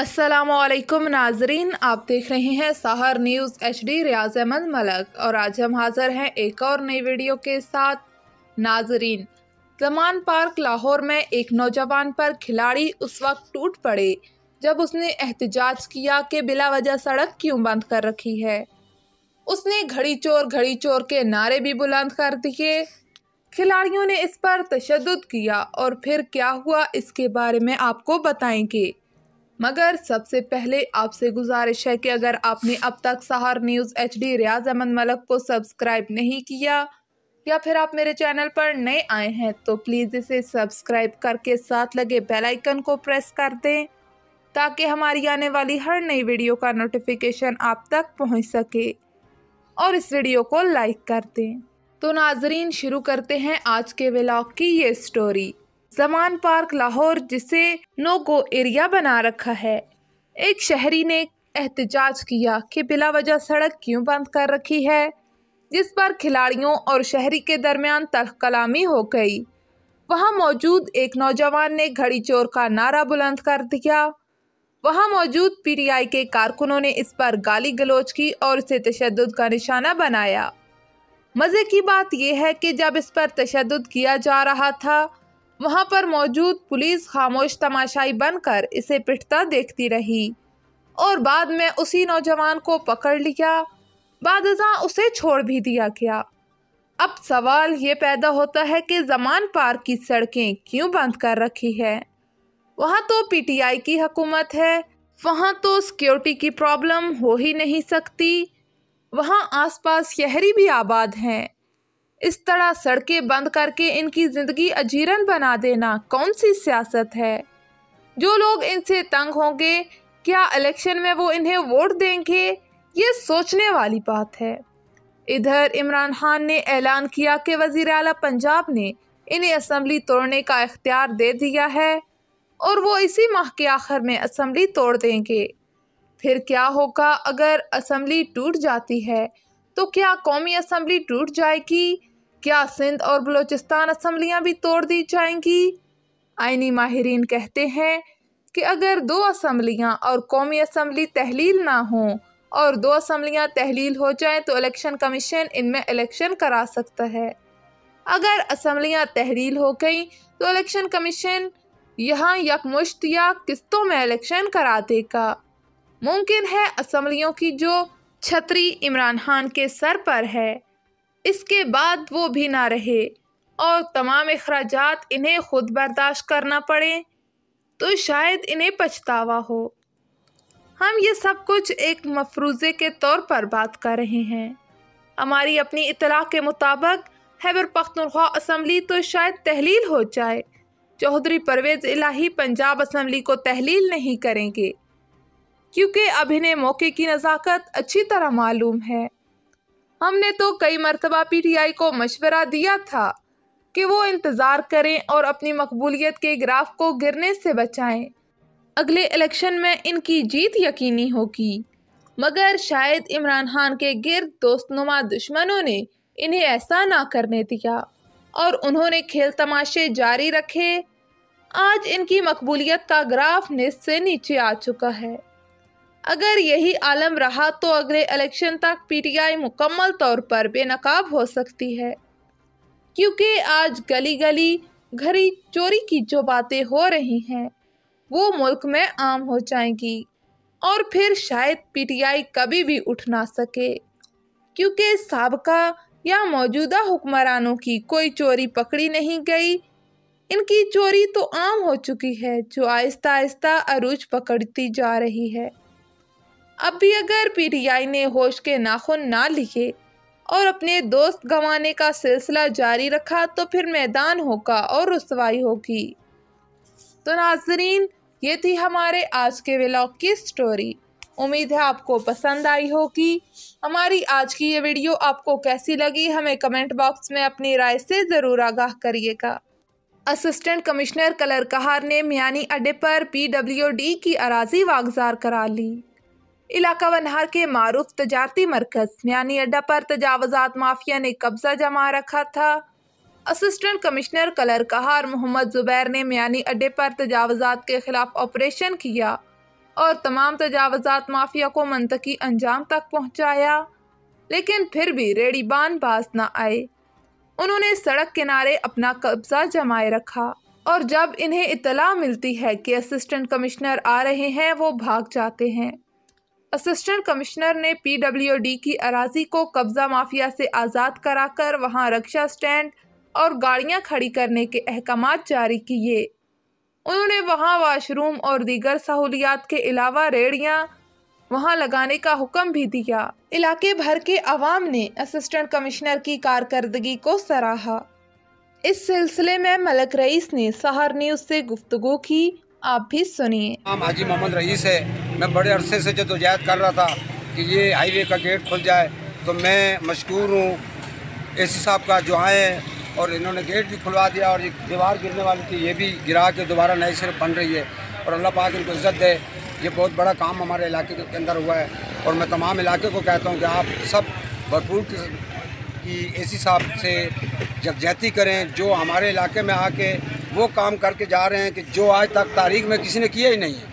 अस्सलामुअलैकुम नाजरीन, आप देख रहे हैं सहर न्यूज़ HD। रियाज अहमद मलक और आज हम हाजिर हैं एक और नई वीडियो के साथ। नाजरीन, ज़मान पार्क लाहौर में एक नौजवान पर खिलाड़ी उस वक्त टूट पड़े जब उसने एहतजाज किया कि बिला वजह सड़क क्यों बंद कर रखी है। उसने घड़ी चोर के नारे भी बुलंद कर दिए। खिलाड़ियों ने इस पर तशद्दुद किया और फिर क्या हुआ इसके बारे में आपको बताएंगे, मगर सबसे पहले आपसे गुजारिश है कि अगर आपने अब तक सहर न्यूज़ HD रियाज अहमद मलक को सब्सक्राइब नहीं किया या फिर आप मेरे चैनल पर नए आए हैं तो प्लीज़ इसे सब्सक्राइब करके साथ लगे बेल आइकन को प्रेस कर दें ताकि हमारी आने वाली हर नई वीडियो का नोटिफिकेशन आप तक पहुंच सके और इस वीडियो को लाइक कर दें। तो नाजरीन, शुरू करते हैं आज के व्लॉग की ये स्टोरी। ज़मान पार्क लाहौर, जिसे नो गो एरिया बना रखा है, एक शहरी ने एहतजाज किया कि बिला वजह सड़क क्यों बंद कर रखी है, जिस पर खिलाड़ियों और शहरी के दरमियान तल्ख कलामी हो गई। वहां मौजूद एक नौजवान ने घड़ी चोर का नारा बुलंद कर दिया। वहां मौजूद PTI के कारकुनों ने इस पर गाली गलौज की और इसे तशद्दुद का निशाना बनाया। मज़े की बात यह है कि जब इस पर तशद्दुद किया जा रहा था वहां पर मौजूद पुलिस खामोश तमाशाई बनकर इसे पिटता देखती रही और बाद में उसी नौजवान को पकड़ लिया। बादशाह उसे छोड़ भी दिया गया। अब सवाल ये पैदा होता है कि ज़मान पार्क की सड़कें क्यों बंद कर रखी है। वहाँ तो PTI की हुकूमत है, वहाँ तो सिक्योरिटी की प्रॉब्लम हो ही नहीं सकती, वहाँ आसपास शहरी भी आबाद हैं। इस तरह सड़कें बंद करके इनकी ज़िंदगी अजीरन बना देना कौन सी सियासत है। जो लोग इनसे तंग होंगे, क्या इलेक्शन में वो इन्हें वोट देंगे, ये सोचने वाली बात है। इधर इमरान खान ने ऐलान किया कि वज़ीर आला पंजाब ने इन्हें असम्बली तोड़ने का इख्तियार दे दिया है और वो इसी माह के आखिर में असम्बली तोड़ देंगे। फिर क्या होगा अगर असम्बली टूट जाती है तो क्या कौमी असम्बली टूट जाएगी? क्या सिंध और बलूचिस्तान असम्बलियाँ भी तोड़ दी जाएंगी? आईनी माहिरीन कहते हैं कि अगर 2 असम्बलियाँ और कौमी असम्बली तहलील ना हों और 2 असम्बलियाँ तहलील हो जाएं तो इलेक्शन कमीशन इनमें इलेक्शन करा सकता है। अगर असम्बलियाँ तहलील हो गई तो इलेक्शन कमीशन यहाँ यकमुश्त या किस्तों में इलेक्शन करा देगा। मुमकिन है असम्बलियों की जो छतरी इमरान खान के सर पर है इसके बाद वो भी ना रहे और तमाम अखराजात इन्हें खुद बर्दाश्त करना पड़े, तो शायद इन्हें पछतावा हो। हम ये सब कुछ एक मफरूज़े के तौर पर बात कर रहे हैं। हमारी अपनी इत्तला के मुताबिक खैबर पख्तूनख्वा असम्बली तो शायद तहलील हो जाए, चौधरी परवेज़ इलाही पंजाब असम्बली को तहलील नहीं करेंगे क्योंकि अब इन्हें मौके की नज़ाकत अच्छी तरह मालूम है। हमने तो कई मरतबा PTI को मशवरा दिया था कि वो इंतज़ार करें और अपनी मकबूलियत के ग्राफ को गिरने से बचाएं। अगले इलेक्शन में इनकी जीत यकीनी होगी, मगर शायद इमरान खान के गिर्द दोस्तनुमा दुश्मनों ने इन्हें ऐसा ना करने दिया और उन्होंने खेल तमाशे जारी रखे। आज इनकी मकबूलियत का ग्राफ निस्फ से नीचे आ चुका है। अगर यही आलम रहा तो अगले इलेक्शन तक PTI मुकम्मल तौर पर बेनकाब हो सकती है, क्योंकि आज गली गली घड़ी चोरी की जो बातें हो रही हैं वो मुल्क में आम हो जाएंगी और फिर शायद PTI कभी भी उठ ना सके, क्योंकि साबका या मौजूदा हुक्मरानों की कोई चोरी पकड़ी नहीं गई। इनकी चोरी तो आम हो चुकी है जो आहिस्ता आहिस्ता अरूज पकड़ती जा रही है। अब भी अगर PTI ने होश के नाखून ना लिए और अपने दोस्त गंवाने का सिलसिला जारी रखा तो फिर मैदान होगा और रुसवाई होगी। तो नाजरीन, ये थी हमारे आज के व्लॉग की स्टोरी। उम्मीद है आपको पसंद आई होगी। हमारी आज की ये वीडियो आपको कैसी लगी हमें कमेंट बॉक्स में अपनी राय से ज़रूर आगाह करिएगा। असिस्टेंट कमिश्नर कलर कहार ने मियानी अड्डे पर PWD की अराजी वागजार करा ली। इलाका वनहार के मारूफ तजारती मरकज़ मियानी अड्डा पर तजावज़ात माफिया ने कब्जा जमा रखा था। असिस्टेंट कमिश्नर कलर कहार मोहम्मद ज़ुबैर ने मियानी अड्डे पर तजावज़ात के खिलाफ ऑपरेशन किया और तमाम तजावज़ात माफिया को मंतकी अंजाम तक पहुंचाया, लेकिन फिर भी रेड़ीबान बाज न आए। उन्होंने सड़क किनारे अपना कब्जा जमाए रखा और जब इन्हें इत्तला मिलती है कि असिस्टेंट कमिश्नर आ रहे हैं, वो भाग जाते हैं। असिस्टेंट कमिश्नर ने PWD की अराजी को कब्जा माफिया से आज़ाद कराकर वहां रक्षा स्टैंड और गाड़ियां खड़ी करने के अहकामात जारी किए। उन्होंने वहां वाशरूम और दीगर सहूलियात के अलावा रेड़ियां वहां लगाने का हुक्म भी दिया। इलाके भर के अवाम ने असिस्टेंट कमिश्नर की कारकर्दगी को सराहा। इस सिलसिले में मलक रईस ने सहर न्यूज़ से गुफ्तगू की, आप भी सुनिए। नाम हाजी मोहम्मद रईस है। मैं बड़े अरसे से जद्दोजहद कर रहा था कि ये हाईवे का गेट खुल जाए, तो मैं मशकूर हूँ AC साहब का जो आए और इन्होंने गेट भी खुलवा दिया और ये दीवार गिरने वाली थी, ये भी गिरा के दोबारा नई सिर्फ बन रही है और अल्लाह पाक इनको इज़्ज़त दे। ये बहुत बड़ा काम हमारे इलाके के अंदर हुआ है और मैं तमाम इलाके को कहता हूँ कि आप सब भरपूर की AC साहब से यकजहती करें, जो हमारे इलाके में आके वो काम करके जा रहे हैं कि जो आज तक तारीख में किसी ने किया ही नहीं है।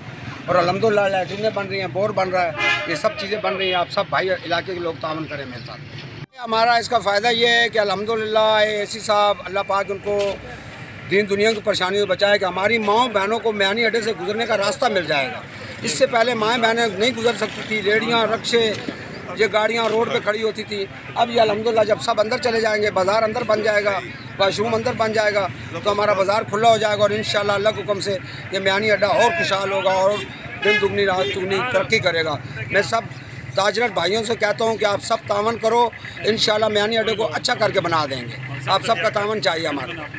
और अल्हम्दुलिल्लाह लैट्रिनें बन रही हैं, बोर बन रहा है, ये सब चीज़ें बन रही हैं। आप सब भाई इलाके के लोग तावन करें मेरे साथ। हमारा इसका फ़ायदा ये है कि अल्हम्दुलिल्लाह AC साहब अल्लाह पाक उनको दीन दुनिया की परेशानियों से बचाए कि हमारी माओ बहनों को मैनी अड्डे से गुजरने का रास्ता मिल जाएगा। इससे पहले माएँ बहनें नहीं गुजर सकती थी, रेड़ियाँ रक्शे ये गाड़ियाँ रोड पे खड़ी होती थी। अब ये अल्हम्दुलिल्लाह जब सब अंदर चले जाएंगे, बाज़ार अंदर बन जाएगा, वाशरूम अंदर बन जाएगा, तो हमारा बाज़ार खुला हो जाएगा और इंशाअल्लाह अल्लाह के हुक्म से ये मैनी अड्डा और खुशहाल होगा और दिन दुगनी रात दुगनी तरक्की करेगा। मैं सब ताजरत भाइयों से कहता हूँ कि आप सब तावन करो, इंशाअल्लाह मैनी अड्डे को अच्छा करके बना देंगे। आप सबका तावन चाहिए हमारा।